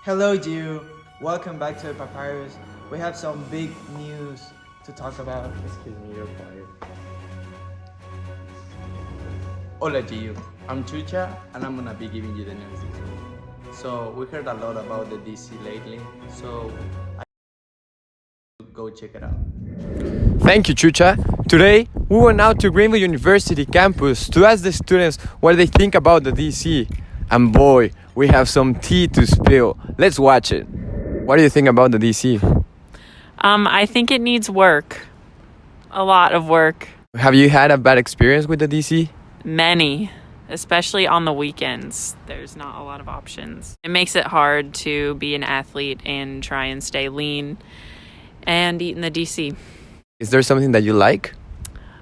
Hello, Jiu. Welcome back to Papyrus. We have some big news to talk about. Excuse me, you're fired. Hola Gio, I'm Chucha and I'm gonna be giving you the news this week. So we heard a lot about the DC lately, so I go check it out. Thank you, Chucha. Today, we went out to Greenville University campus to ask the students what they think about the DC. And boy, we have some tea to spill. Let's watch it. What do you think about the DC? I think it needs work. A lot of work. Have you had a bad experience with the DC? Many, especially on the weekends. There's not a lot of options. It makes it hard to be an athlete and try and stay lean and eat in the DC. Is there something that you like?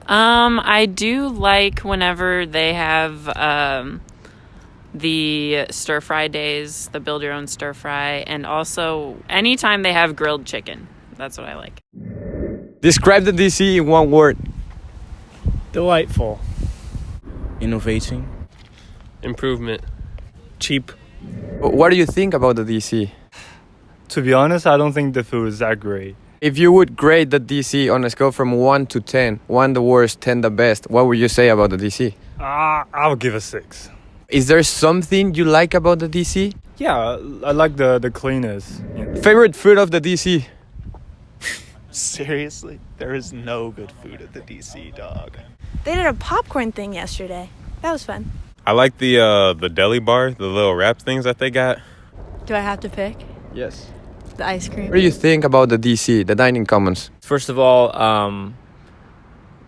I do like whenever they have the stir fry days, the build your own stir fry, and also anytime they have grilled chicken. That's what I like. Describe the DC in one word. Delightful. Innovating. Improvement. Cheap. What do you think about the DC? To be honest, I don't think the food is that great. If you would grade the DC on a scale from 1 to 10, 1 the worst, 10 the best, what would you say about the DC? I'll give a 6. Is there something you like about the DC? Yeah, I like the cleanness. Favorite food of the DC? Seriously? There is no good food at the DC, dog. They did a popcorn thing yesterday. That was fun. I like the deli bar, the little wrap things that they got. Do I have to pick? Yes. The ice cream. What do you think about the DC, the dining commons? First of all,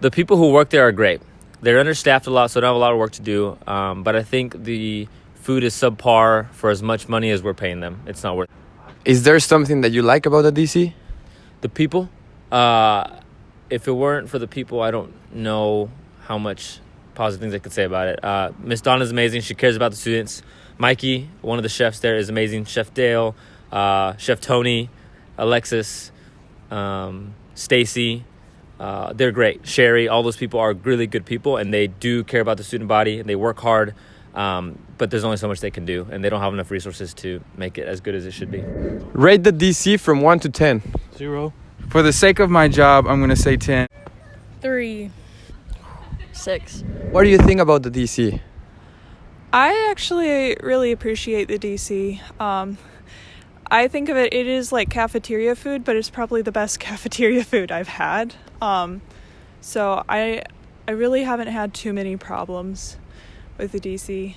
the people who work there are great. They're understaffed a lot, so they don't have a lot of work to do. But I think the food is subpar for as much money as we're paying them. It's not worth it. Is there something that you like about the DC? The people, if it weren't for the people, I don't know how much positive things I could say about it. Miss Donna's amazing. She cares about the students. Mikey, one of the chefs there, is amazing. Chef Dale, Chef Tony, Alexis, Stacy, they're great. Sherry, all those people are really good people, and they do care about the student body, and they work hard, but there's only so much they can do, and they don't have enough resources to make it as good as it should be. Rate the DC from 1 to 10. 0. For the sake of my job, I'm going to say 10. 3. 6. What do you think about the DC? I actually really appreciate the DC. I think of it is like cafeteria food, but it's probably the best cafeteria food I've had. So I really haven't had too many problems with the DC.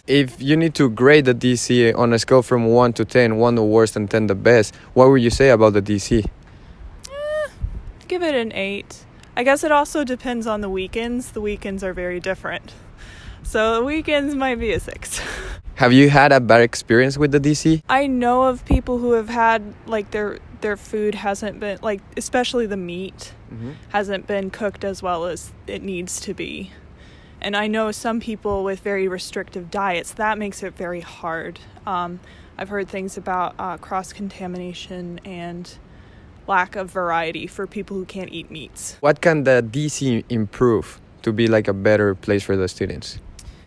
If you need to grade the DC on a scale from 1 to 10, 1 the worst and 10 the best, what would you say about the DC? Give it an 8. I guess it also depends on the weekends. The weekends are very different. So the weekends might be a 6. Have you had a bad experience with the DC? I know of people who have had like their food hasn't been like, especially the meat hasn't been cooked as well as it needs to be. And I know some people with very restrictive diets, that makes it very hard. I've heard things about cross-contamination and lack of variety for people who can't eat meats. What can the DC improve to be like a better place for the students?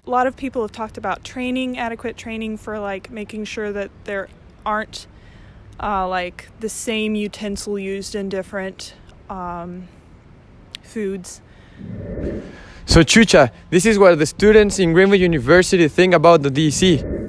A lot of people have talked about training, adequate training for like making sure that there aren't like the same utensil used in different foods. So Chucha, this is what the students in Greenville University think about the DC.